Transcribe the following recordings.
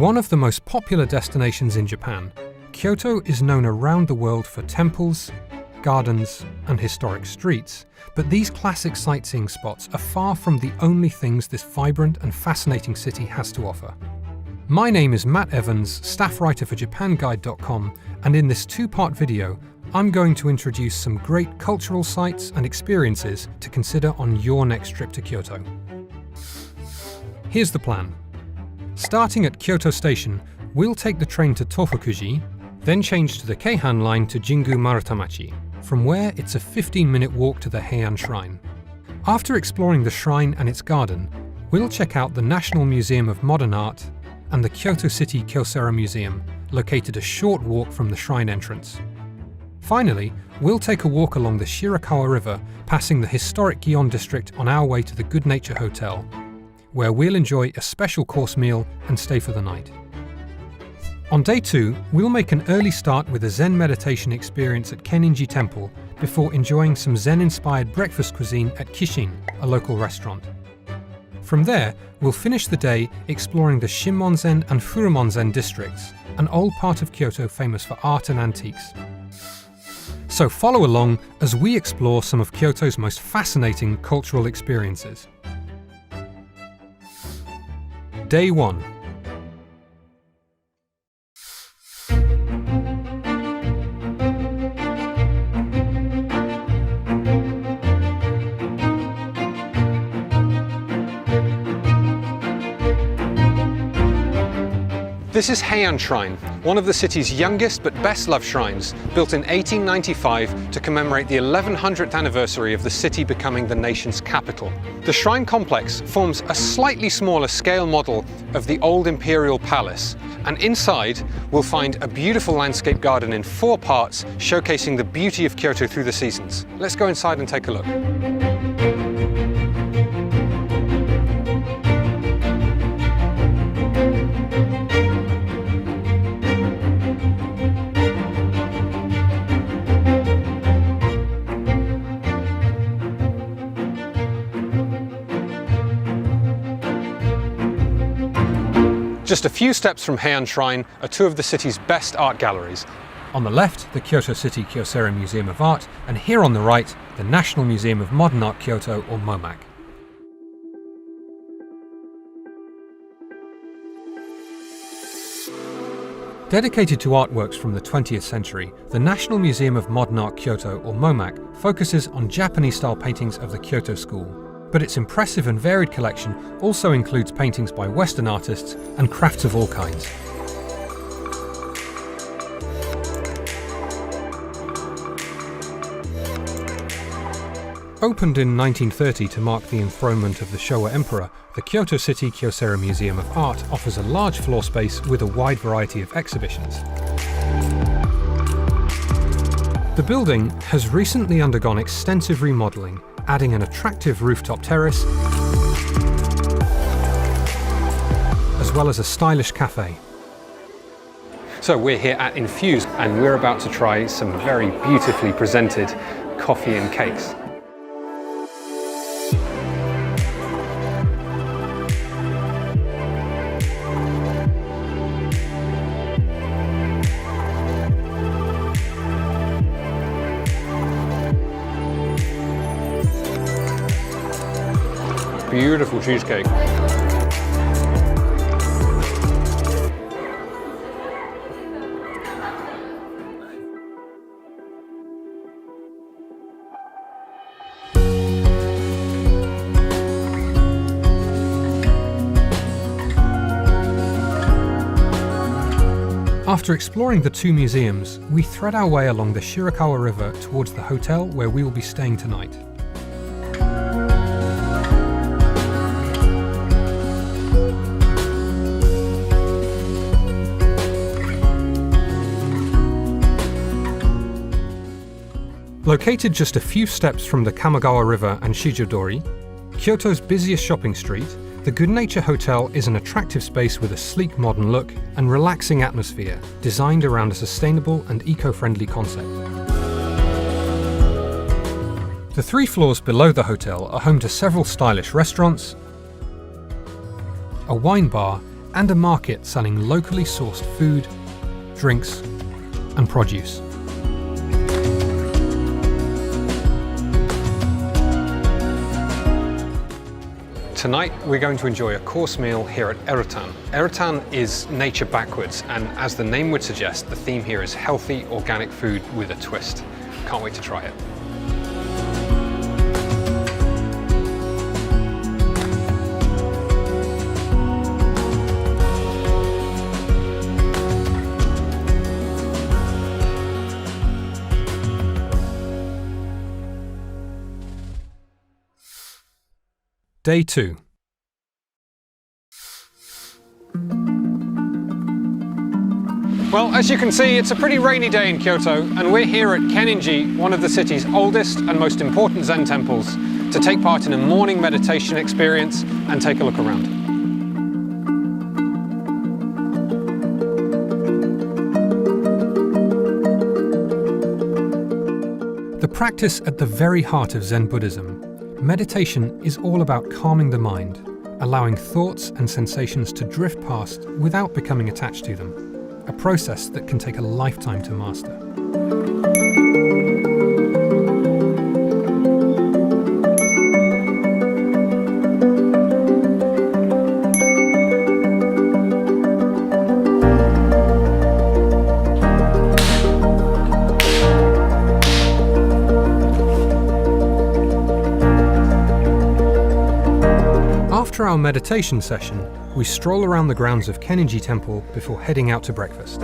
One of the most popular destinations in Japan, Kyoto is known around the world for temples, gardens, and historic streets, but these classic sightseeing spots are far from the only things this vibrant and fascinating city has to offer. My name is Matt Evans, staff writer for JapanGuide.com, and in this two-part video, I'm going to introduce some great cultural sites and experiences to consider on your next trip to Kyoto. Here's the plan. Starting at Kyoto Station, we'll take the train to Tofukuji, then change to the Keihan line to Jingu Marutamaki, from where it's a 15-minute walk to the Heian Shrine. After exploring the shrine and its garden, we'll check out the National Museum of Modern Art and the Kyoto City Kyocera Museum, located a short walk from the shrine entrance. Finally, we'll take a walk along the Shirakawa River, passing the historic Gion district on our way to the Good Nature Hotel, where we'll enjoy a special course meal and stay for the night. On day 2, we'll make an early start with a Zen meditation experience at Kenninji Temple before enjoying some Zen-inspired breakfast cuisine at Kishin, a local restaurant. From there, we'll finish the day exploring the Shinmonzen and Furumonzen districts, an old part of Kyoto famous for art and antiques. So follow along as we explore some of Kyoto's most fascinating cultural experiences. Day 1. This is Heian Shrine, one of the city's youngest but best-loved shrines, built in 1895 to commemorate the 1100th anniversary of the city becoming the nation's capital. The shrine complex forms a slightly smaller scale model of the old imperial palace, and inside we'll find a beautiful landscape garden in 4 parts showcasing the beauty of Kyoto through the seasons. Let's go inside and take a look. Just a few steps from Heian Shrine are 2 of the city's best art galleries. On the left, the Kyoto City Kyocera Museum of Art, and here on the right, the National Museum of Modern Art Kyoto, or MoMAC. Dedicated to artworks from the 20th century, the National Museum of Modern Art Kyoto, or MoMAC, focuses on Japanese-style paintings of the Kyoto School. But its impressive and varied collection also includes paintings by Western artists and crafts of all kinds. Opened in 1930 to mark the enthronement of the Showa Emperor, the Kyoto City Kyocera Museum of Art offers a large floor space with a wide variety of exhibitions. The building has recently undergone extensive remodeling, adding an attractive rooftop terrace, as well as a stylish cafe. So we're here at Infuse, and we're about to try some very beautifully presented coffee and cakes. Beautiful cheesecake. After exploring the 2 museums, we thread our way along the Shirakawa River towards the hotel where we will be staying tonight. Located just a few steps from the Kamogawa River and Shijodori, Kyoto's busiest shopping street, the Good Nature Hotel is an attractive space with a sleek modern look and relaxing atmosphere, designed around a sustainable and eco-friendly concept. The 3 floors below the hotel are home to several stylish restaurants, a wine bar, and a market selling locally sourced food, drinks, and produce. Tonight we're going to enjoy a course meal here at Erutan. Erutan is nature backwards, and as the name would suggest, the theme here is healthy, organic food with a twist. Can't wait to try it. Day 2. Well, as you can see, it's a pretty rainy day in Kyoto, and we're here at Kenninji, one of the city's oldest and most important Zen temples, to take part in a morning meditation experience and take a look around. The practice at the very heart of Zen Buddhism, meditation is all about calming the mind, allowing thoughts and sensations to drift past without becoming attached to them, a process that can take a lifetime to master. After our meditation session, we stroll around the grounds of Kenninji Temple before heading out to breakfast.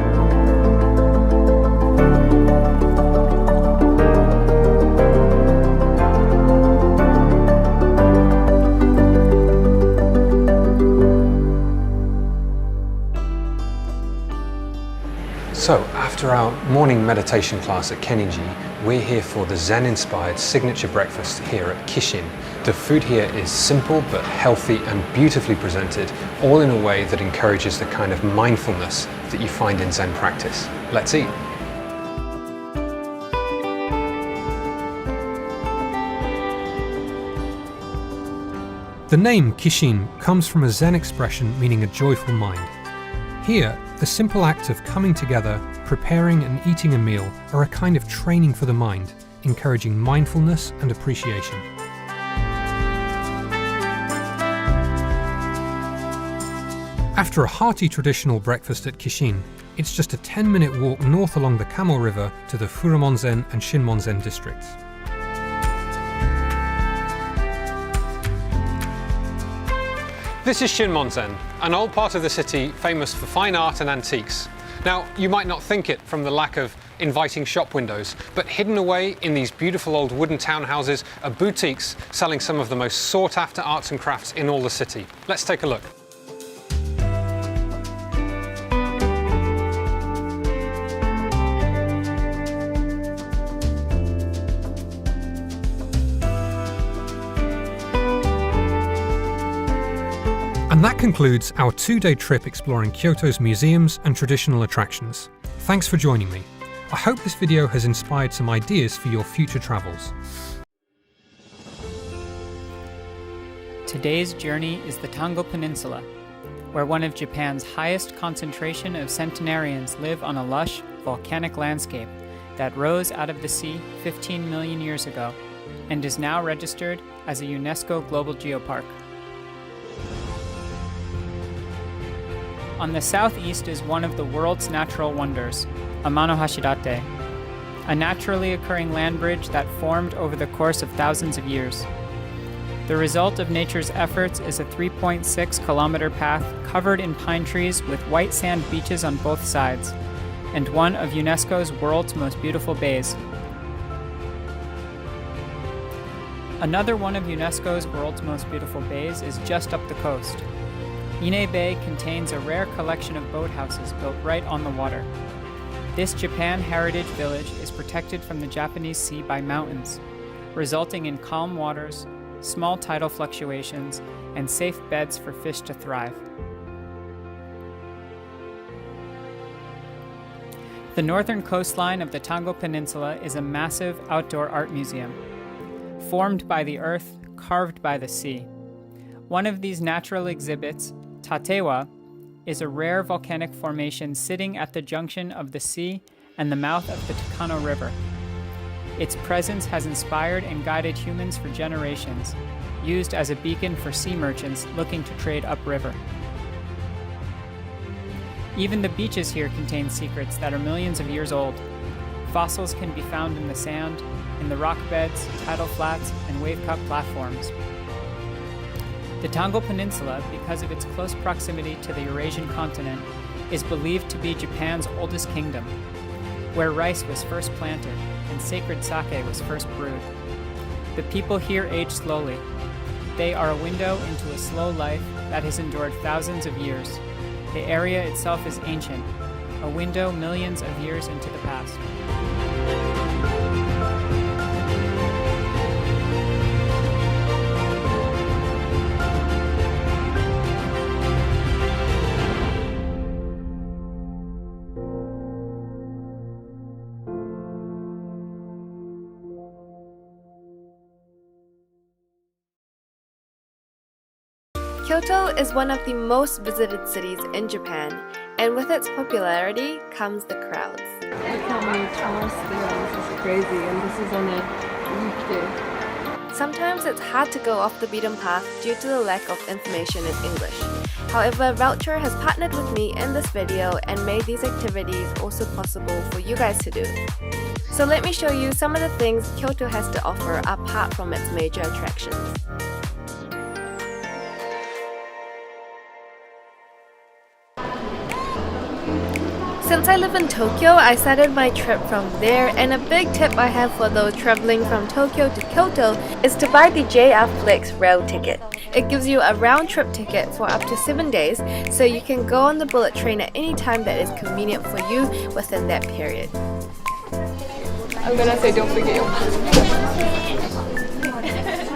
So, after our morning meditation class at Kenninji, we're here for the Zen-inspired signature breakfast here at Kishin. The food here is simple but healthy and beautifully presented, all in a way that encourages the kind of mindfulness that you find in Zen practice. Let's eat. The name Kishin comes from a Zen expression meaning a joyful mind. Here, the simple act of coming together, preparing and eating a meal are a kind of training for the mind, encouraging mindfulness and appreciation. After a hearty traditional breakfast at Kishin, it's just a 10-minute walk north along the Kamo River to the Furumonzen and Shinmonzen districts. This is Shinmonzen, an old part of the city famous for fine art and antiques. Now, you might not think it from the lack of inviting shop windows, but hidden away in these beautiful old wooden townhouses are boutiques selling some of the most sought-after arts and crafts in all the city. Let's take a look. And that concludes our 2-day trip exploring Kyoto's museums and traditional attractions. Thanks for joining me. I hope this video has inspired some ideas for your future travels. Today's journey is the Tango Peninsula, where one of Japan's highest concentration of centenarians live on a lush, volcanic landscape that rose out of the sea 15 million years ago and is now registered as a UNESCO Global Geopark. On the southeast is one of the world's natural wonders, Amano Hashidate, a naturally occurring land bridge that formed over the course of thousands of years. The result of nature's efforts is a 3.6-kilometer path covered in pine trees with white sand beaches on both sides, and one of UNESCO's world's most beautiful bays. Another one of UNESCO's world's most beautiful bays is just up the coast. Ine Bay contains a rare collection of boathouses built right on the water. This Japan Heritage Village is protected from the Japanese Sea by mountains, resulting in calm waters, small tidal fluctuations, and safe beds for fish to thrive. The northern coastline of the Tango Peninsula is a massive outdoor art museum, formed by the earth, carved by the sea. One of these natural exhibits, Tatewa, is a rare volcanic formation sitting at the junction of the sea and the mouth of the Takano River. Its presence has inspired and guided humans for generations, used as a beacon for sea merchants looking to trade upriver. Even the beaches here contain secrets that are millions of years old. Fossils can be found in the sand, in the rock beds, tidal flats, and wave-cut platforms. The Tango Peninsula, because of its close proximity to the Eurasian continent, is believed to be Japan's oldest kingdom, where rice was first planted and sacred sake was first brewed. The people here age slowly. They are a window into a slow life that has endured thousands of years. The area itself is ancient, a window millions of years into the past. Kyoto is one of the most visited cities in Japan, and with its popularity comes the crowds. Look how many tourists there are. This is crazy, and this is on a weekday. Sometimes it's hard to go off the beaten path due to the lack of information in English. However, Voucher has partnered with me in this video and made these activities also possible for you guys to do. So let me show you some of the things Kyoto has to offer apart from its major attractions. Since I live in Tokyo, I started my trip from there, and a big tip I have for those traveling from Tokyo to Kyoto is to buy the JR Flex rail ticket. It gives you a round-trip ticket for up to 7 days, so you can go on the bullet train at any time that is convenient for you within that period. I'm gonna say don't forget your passport.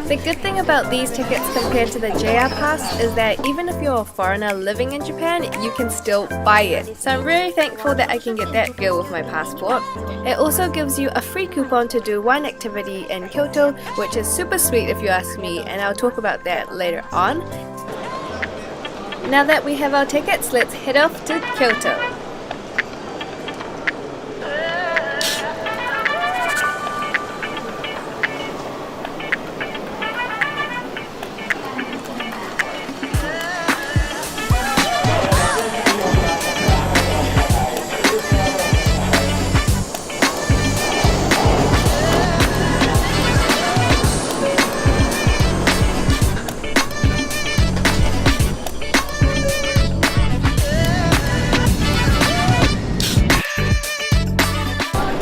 The good thing about these tickets compared to the JR Pass is that even if you're a foreigner living in Japan, you can still buy it. So I'm really thankful that I can get that deal with my passport. It also gives you a free coupon to do one activity in Kyoto, which is super sweet if you ask me, and I'll talk about that later on. Now that we have our tickets, let's head off to Kyoto.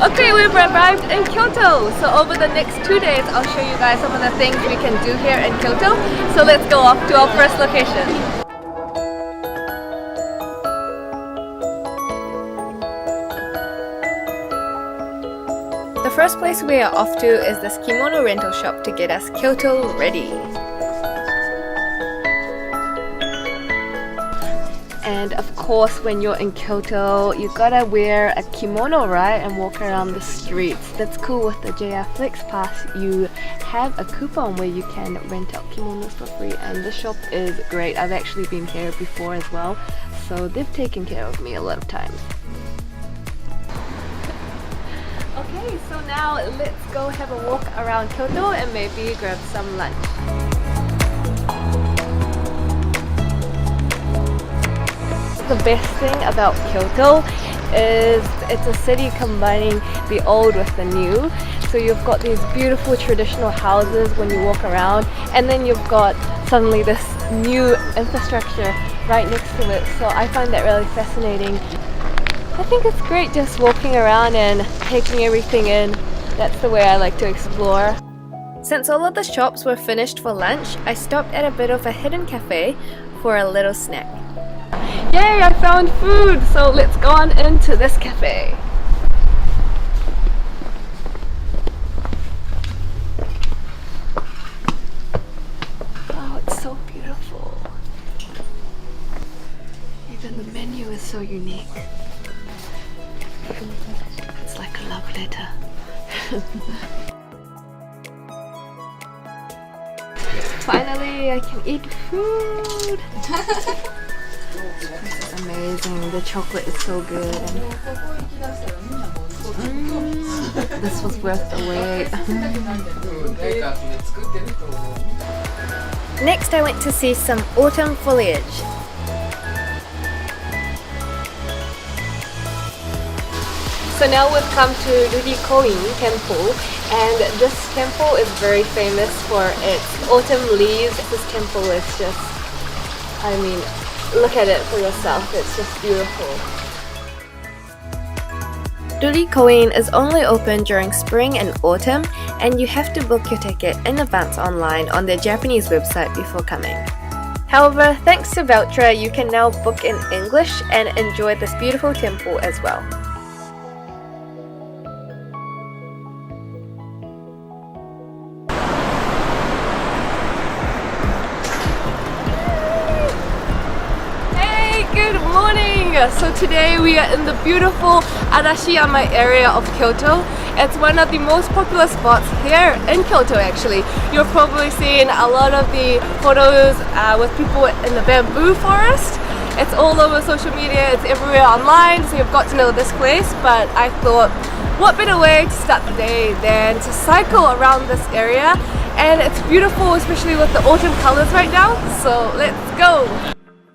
Okay, we've arrived in Kyoto. So over the next 2 days, I'll show you guys some of the things we can do here in Kyoto. So let's go off to our first location. The first place we are off to is this kimono rental shop to get us Kyoto ready. And of course, when you're in Kyoto, you gotta wear a kimono, right? And walk around the streets. That's cool. With the JR Flex Pass, you have a coupon where you can rent out kimonos for free. And the shop is great. I've actually been here before as well. So they've taken care of me a lot of times. Okay, so now let's go have a walk around Kyoto and maybe grab some lunch. The best thing about Kyoto is it's a city combining the old with the new. So you've got these beautiful traditional houses when you walk around, and then you've got suddenly this new infrastructure right next to it. So I find that really fascinating. I think it's great just walking around and taking everything in. That's the way I like to explore. Since all of the shops were finished for lunch, I stopped at a bit of a hidden cafe for a little snack. Yay, I found food! So let's go on into this cafe. Oh, it's so beautiful. Even the menu is so unique. It's like a love letter. Finally, I can eat food! This is amazing. The chocolate is so good. This was worth the wait. Next, I went to see some autumn foliage. So now we've come to Rurikoin Temple, and this temple is very famous for its autumn leaves. This temple is just, I mean, look at it for yourself, it's just beautiful. Rurikoin is only open during spring and autumn, and you have to book your ticket in advance online on their Japanese website before coming. However, thanks to Voucher, you can now book in English and enjoy this beautiful temple as well. Good morning! So today we are in the beautiful Arashiyama area of Kyoto. It's one of the most popular spots here in Kyoto actually. You're probably seeing a lot of the photos with people in the bamboo forest. It's all over social media, it's everywhere online, so you've got to know this place. But I thought, what better way to start the day than to cycle around this area? And it's beautiful, especially with the autumn colors right now, so let's go!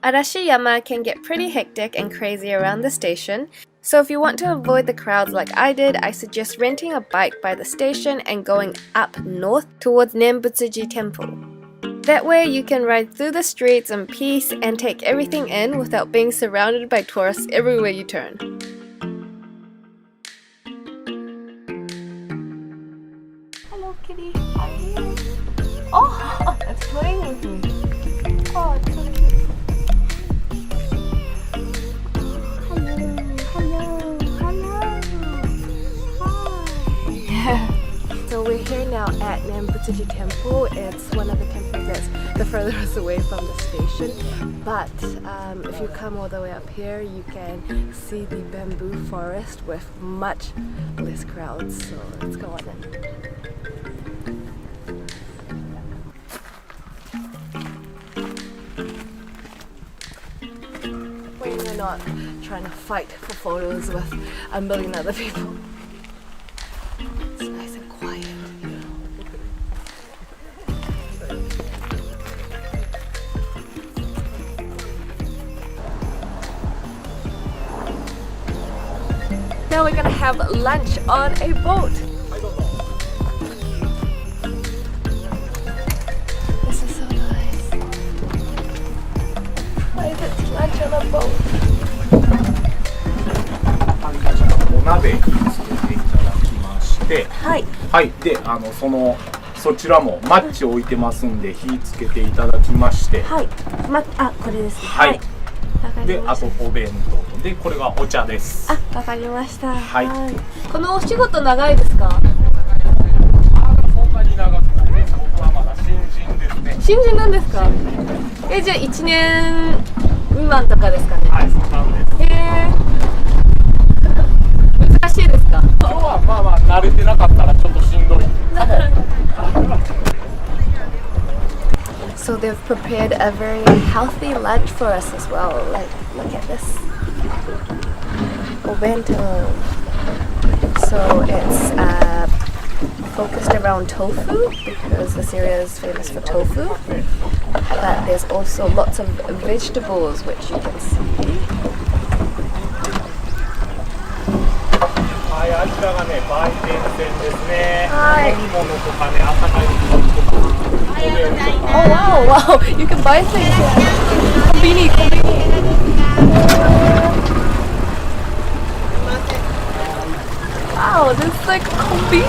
Arashiyama can get pretty hectic and crazy around the station, so if you want to avoid the crowds like I did, I suggest renting a bike by the station and going up north towards Nembutsuji Temple. That way you can ride through the streets in peace and take everything in without being surrounded by tourists everywhere you turn. Hello kitty. Oh, it's playing with me. Oh, it's so cute. So we're here now at Nembutsuji Temple. It's one of the temples that's the furthest away from the station. But if you come all the way up here, you can see the bamboo forest with much less crowds. So let's go on in. When you're not trying to fight for photos with a million other people. It's nice and quiet. Now we're gonna have lunch on a boat. This is so nice. Why is it lunch on a boat? お鍋につけていただきまして、はい。はい、で、そちらもマッチ置いてますんで火つけていただきまして、はい。これですね。はい。わかりで、ました。あとお弁当とで、これがお茶です。わかりました。はいこのお仕事長いですか？そんなに長くないです。僕はまだ新人ですね。新人なんですか？じゃあ1年未満とかですかね。はい、そうなんです。難しいですか？今日はまあまあ慣れてなかったらちょっとしんどい。So they've prepared a very healthy lunch for us as well. Like, look at this. Obento. So it's focused around tofu because this area is famous for tofu. But there's also lots of vegetables which you can see. はい、あちらがね、売店線ですね。はい飲み物とかね、温かいものとか、お弁当とか。 Oh wow! You can buy things here. Konbini. Wow, this is like konbini.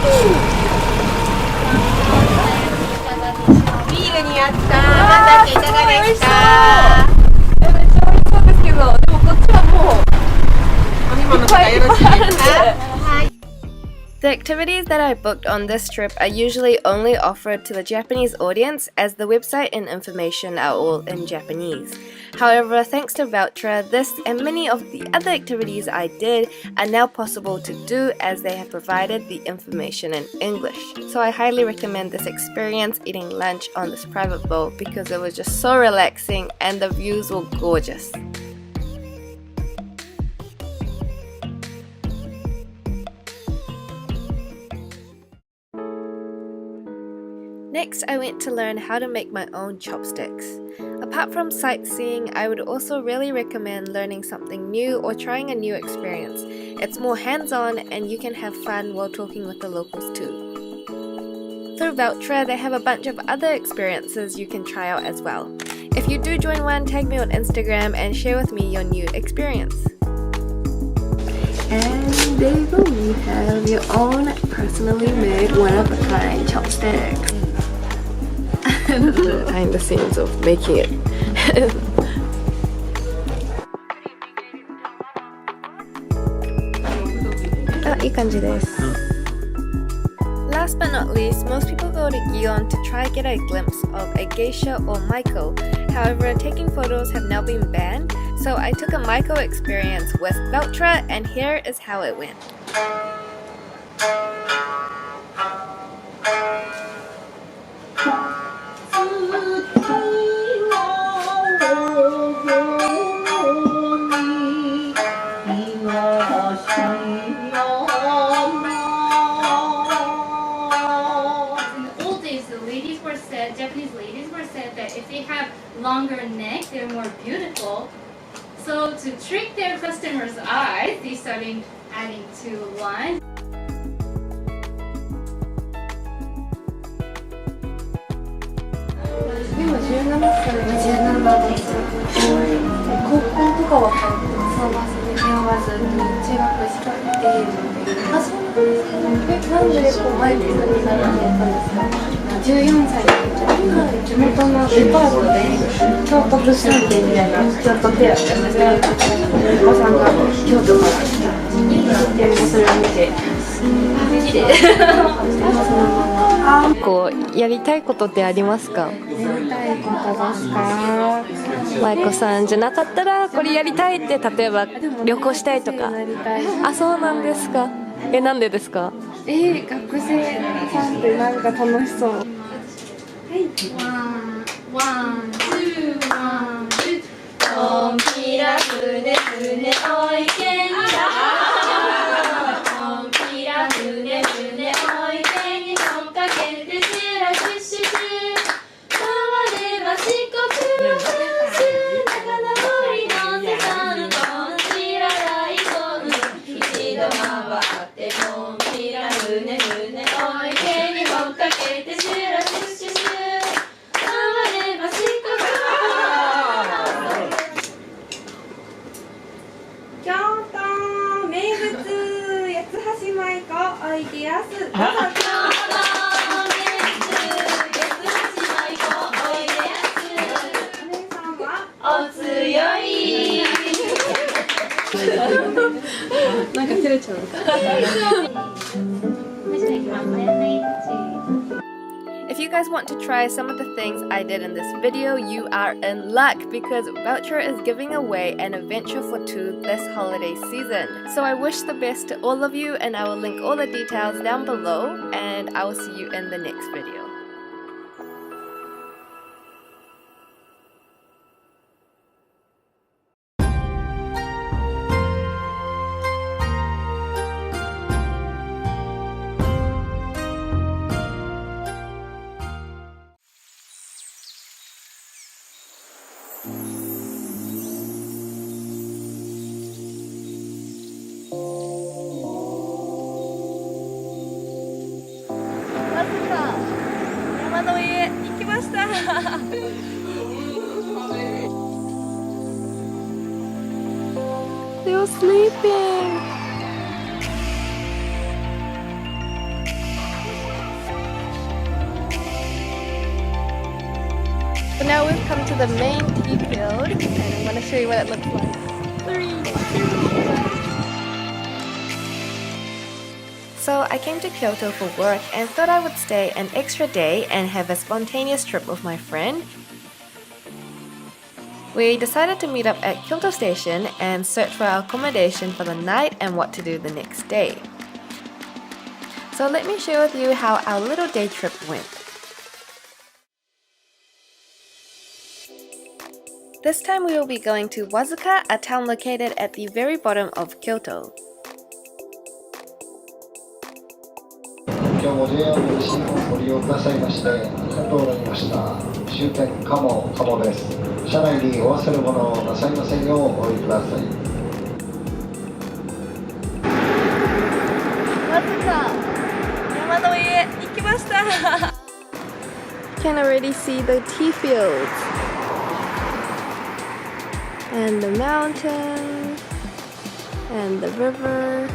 ビールにあった甘酒いかがですか？めっちゃ美味しそうですけど、でもこっちはもう飲み物とかよろしいですか？はい。 The activities that I booked on this trip are usually only offered to the Japanese audience as the website and information are all in Japanese. However, thanks to Voucher, this and many of the other activities I did are now possible to do as they have provided the information in English. So I highly recommend this experience eating lunch on this private boat because it was just so relaxing and the views were gorgeous. Next, I went to learn how to make my own chopsticks. Apart from sightseeing, I would also really recommend learning something new or trying a new experience. It's more hands-on and you can have fun while talking with the locals too. Through Voucher, they have a bunch of other experiences you can try out as well. If you do join one, tag me on Instagram and share with me your new experience. And there you go, you have your own personally made one-of-a-kind chopsticks. Behind the scenes of making it. あ、いい感じです。Last but not least, most people go to Gion to try get a glimpse of a geisha or maiko. However, taking photos have now been banned, so I took a maiko experience with Voucher and here is how it went. Japanese ladies were said that if they have longer neck, they're more beautiful. So to trick their customers' eyes, they started adding 2 lines. 今17歳17です。高校とかはそうはずに中学しか行っているので。あ、そうなんですね。なんでこうマイクさんになられたんですか？14歳の地元のデパートで京都物産展みたいな京都フェアってお子さんが京都から来たでそれを見て綺麗こうやりたいことってありますか？やりたいことですか？舞子さんじゃなかったらこれやりたいって例えば旅行したいとか。あ、そうなんですか。なんでですか？学生さんってなんか楽しそう。One, two, one, two. おんぴら船船お池におんぴら船船お池に本かけてシュラシュシュシュ回れば四国の風習仲直りのセサンコン知らないコン一度回っておんぴら船船お池に本かけてシュラシュシュシュ京都名物八つ橋舞子おいでやす。どうぞ。京都名物八つ橋舞子おいでやす。お姉さんはお強い。なんか照れちゃう。If you guys want to try some of the things I did in this video, you are in luck because Voucher is giving away an adventure for 2 this holiday season. So I wish the best to all of you and I will link all the details down below and I will see you in the next video. They're sleeping. So now we've come to the main tea field and I'm going to show you what it looks like. 3, 2, 1. So I came to Kyoto for work and thought I would stay an extra day and have a spontaneous trip with my friend. We decided to meet up at Kyoto Station and search for our accommodation for the night and what to do the next day. So let me share with you how our little day trip went. This time we will be going to Wazuka, a town located at the very bottom of Kyoto. 今日も JR 西日本をご利用くださいましてありがとうございました。終点鴨です。車内にお忘れ物をなさいませんようお降りください。わずか山の上行きました。Can already see the tea fields and the mountains and the river.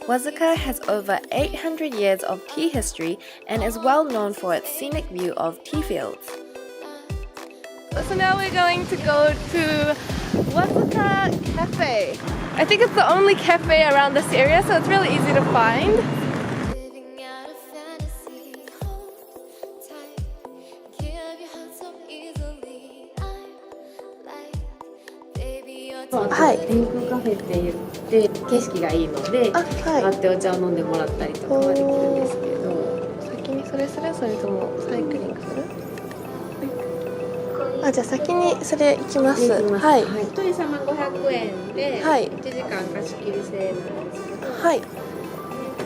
Wazuka has over 800 years of tea history and is well known for its scenic view of tea fields. So now we're going to go to Wazuka Cafe. I think it's the only cafe around this area, so it's really easy to find. Hi. 天空カフェって言って景色がいいので、上がってお茶を飲んでもらったりとかはできるんですけど。先にそれする？それともサイクリングする？あ、じゃあ先にそれ行きます。はい。一人様500円で、1時間貸し切り制なんですけど、はい。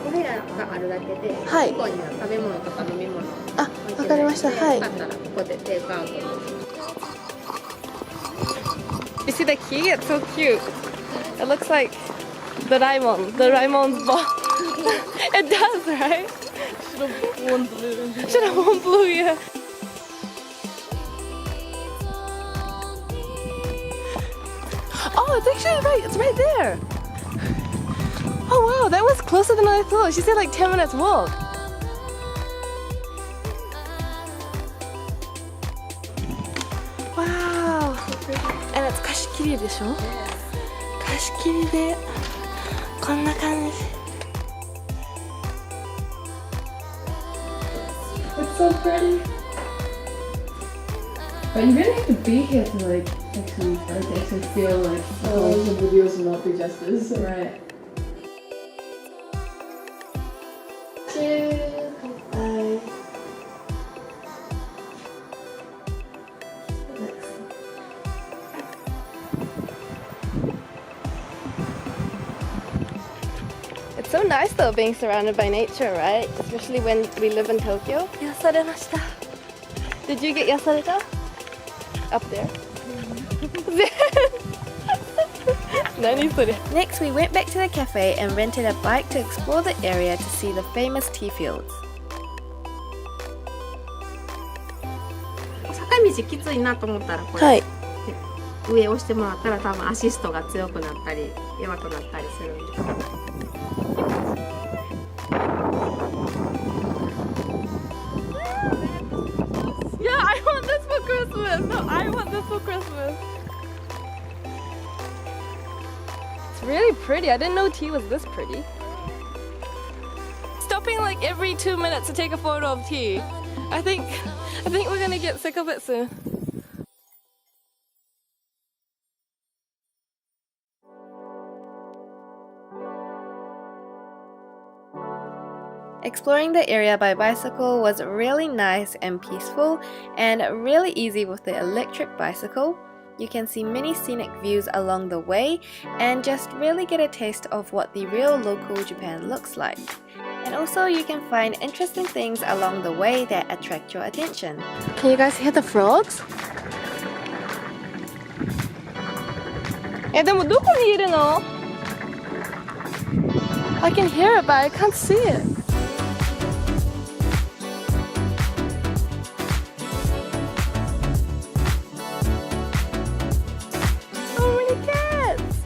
お部屋があるだけで、はい。ここには食べ物とか飲み物あ、わかりました。はい。よかったらここでテイクアウトも。You see the key? It's so cute. It looks like the Raimon's ball. It does, right? Should have worn blue, yeah. Oh, it's actually right. It's right there. Oh wow, that was closer than I thought. She said like 10 minutes walk. Wow. And it's 貸し切りでしょ？貸し切りでこんな感じ。It's so pretty. But you really have to be here to like actually feel like the videos will not do justice. Right. Bye. It's so nice though being surrounded by nature, right? Especially when we live in Tokyo. Yasaremashita. Did you get yasareta? Up there. Next, we went back to the cafe and rented a bike to explore the area to see the famous tea fields. 坂道きついなと思ったらこれ、はい、上押してもらったら多分アシストが強くなったり弱くなったりするんです。Yeah, I want this for Christmas. No, I want this for Christmas. It's really pretty. I didn't know tea was this pretty. Stopping like every 2 minutes to take a photo of tea. I think we're gonna get sick of it soon. Exploring the area by bicycle was really nice and peaceful and really easy with the electric bicycle. You can see many scenic views along the way and just really get a taste of what the real local Japan looks like. And also you can find interesting things along the way that attract your attention. Can you guys hear the frogs? でもどこにいるの? I can hear it but I can't see it. So many cats!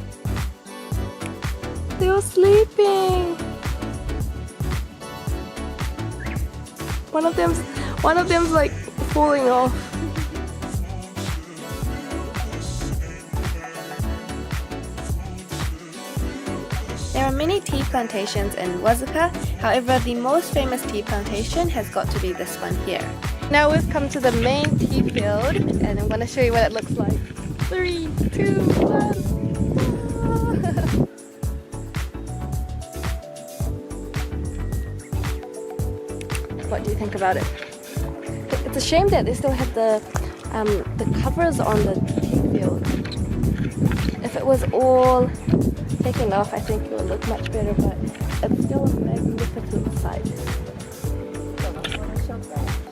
They were sleeping. One of them's like falling off. There are many tea plantations in Wazuka, however the most famous tea plantation has got to be this one here. Now we've come to the main tea field and I'm going to show you what it looks like. 3, 2, 1. What do you think about it? It's a shame that they still have the covers on the tea field. If it was all taken off, I think it would look much better, but It's still a magnificent sight.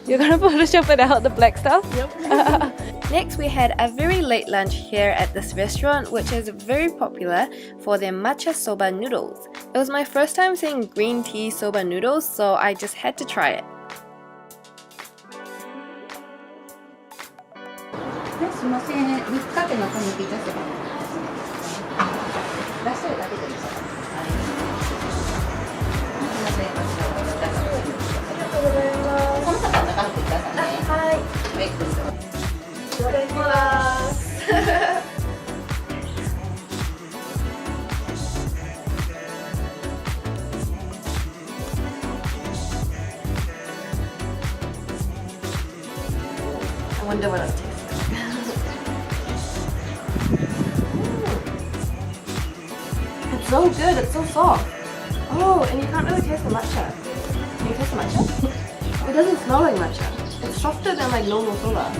You're gonna Photoshop it out, the black stuff? Yep. Next, we had a very late lunch here at this restaurant, which is very popular for their matcha soba noodles. It was my first time seeing green tea soba noodles, so I just had to try it. すみません、3日手の小麦出せば出してるだけでいいです。はい。すみません、ありがとうございます。この方中身くださいね。はい。メイクです。いただきます。I wonder what it tastes like. It's so good, it's so soft. Oh, and you can't really taste the matcha. Can you taste the matcha? It doesn't smell like matcha. It's softer than like normal soda.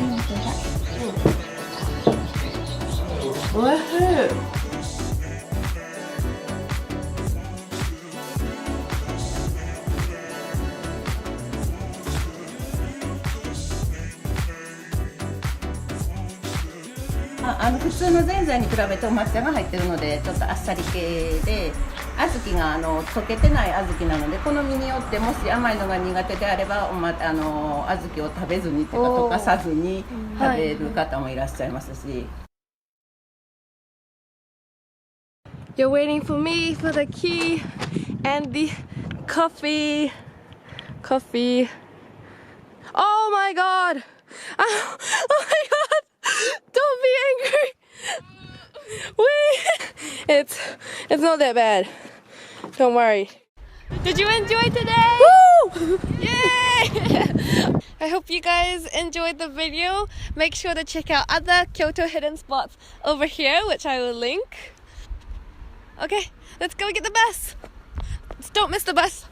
Woohoo! 普通のぜんざいに比べてお抹茶が入ってるのでちょっとあっさり系で、小豆が溶けてない小豆なので好みによってもし甘いのが苦手であれば小豆を食べずにとか溶かさずに食べる方もいらっしゃいますし。You're waiting for me for the key and the coffee. Coffee. Oh my god! Oh my god! Don't be angry. Wait, it's not that bad. Don't worry. Did you enjoy today? Woo! Yay! I hope you guys enjoyed the video. Make sure to check out other Kyoto hidden spots over here, which I will link. Okay, let's go get the bus. Don't miss the bus.